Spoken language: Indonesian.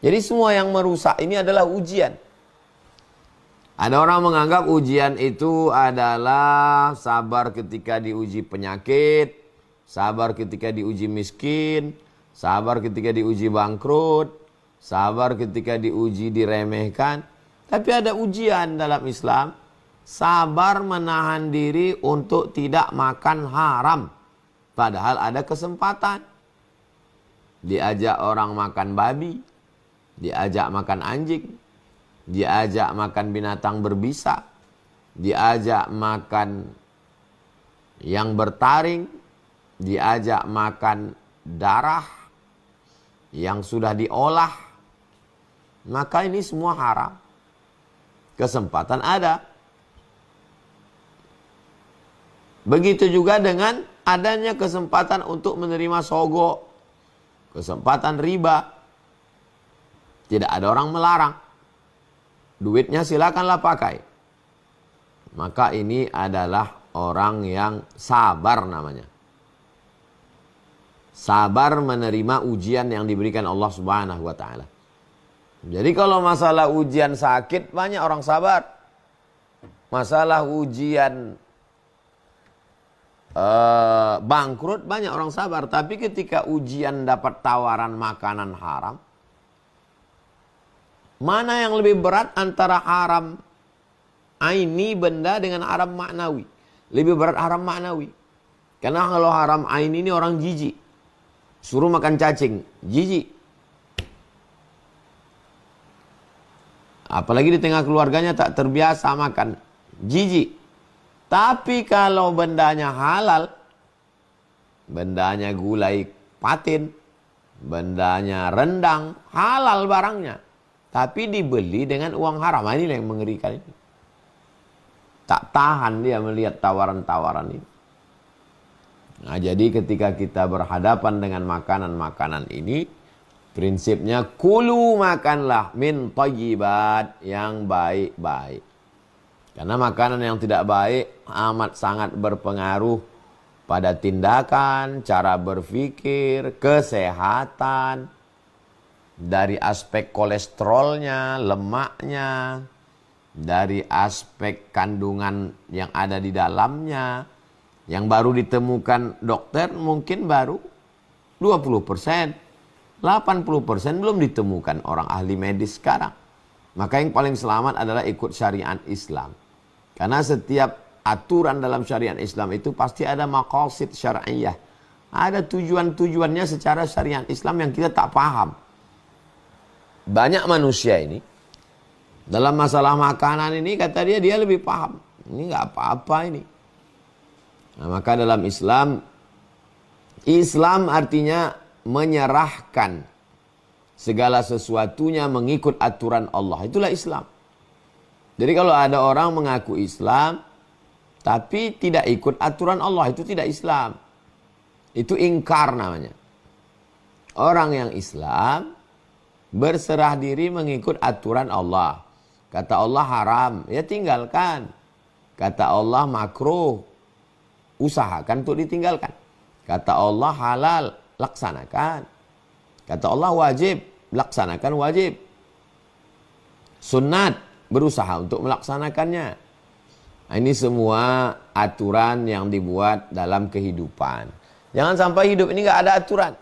Jadi semua yang merusak ini adalah ujian. Ada orang menganggap ujian itu adalah sabar ketika diuji penyakit, sabar ketika diuji miskin, sabar ketika diuji bangkrut, sabar ketika diuji diremehkan. Tapi ada ujian dalam Islam, sabar menahan diri untuk tidak makan haram. Padahal ada kesempatan. Diajak orang makan babi, diajak makan anjing, diajak makan binatang berbisa, diajak makan yang bertaring, diajak makan darah yang sudah diolah. Maka ini semua haram. Kesempatan ada. Begitu juga dengan adanya kesempatan untuk menerima sogok, kesempatan riba. Tidak ada orang melarang. Duitnya silakanlah pakai. Maka ini adalah orang yang sabar namanya. Sabar menerima ujian yang diberikan Allah Subhanahu wa taala. Jadi kalau masalah ujian sakit banyak orang sabar. Masalah ujian bangkrut banyak orang sabar. Tapi ketika ujian dapat tawaran makanan haram, mana yang lebih berat antara haram aini benda dengan haram maknawi? Lebih berat haram maknawi. Karena kalau haram aini ini orang jijik. Suruh makan cacing, jijik. Apalagi di tengah keluarganya tak terbiasa makan, jijik. Tapi kalau bendanya halal, bendanya gulai patin, bendanya rendang, halal barangnya. Tapi dibeli dengan uang haram. Ini yang mengerikan ini. Tak tahan dia melihat tawaran-tawaran ini. Nah, jadi ketika kita berhadapan dengan makanan-makanan ini, prinsipnya kulu makanlah min thayyibat, yang baik-baik. Karena makanan yang tidak baik amat sangat berpengaruh pada tindakan, cara berpikir, kesehatan, dari aspek kolesterolnya, lemaknya, dari aspek kandungan yang ada di dalamnya. Yang baru ditemukan dokter mungkin baru 20%. 80% belum ditemukan orang ahli medis sekarang. Maka yang paling selamat adalah ikut syariat Islam. Karena setiap aturan dalam syariat Islam itu pasti ada maqasid syar'iyah. Ada tujuan-tujuannya secara syariat Islam yang kita tak paham. Banyak manusia ini dalam masalah makanan ini kata dia lebih paham. Ini nggak apa-apa ini. Nah, maka dalam Islam artinya menyerahkan segala sesuatunya mengikut aturan Allah. Itulah Islam. Jadi kalau ada orang mengaku Islam tapi tidak ikut aturan Allah, itu tidak Islam. Itu ingkar namanya. Orang yang Islam berserah diri mengikut aturan Allah. Kata Allah haram, ya tinggalkan. Kata Allah makruh, usahakan untuk ditinggalkan. Kata Allah halal, laksanakan. Kata Allah wajib, laksanakan wajib. Sunnat, berusaha untuk melaksanakannya. Nah, ini semua aturan yang dibuat dalam kehidupan. Jangan sampai hidup ini nggak ada aturan.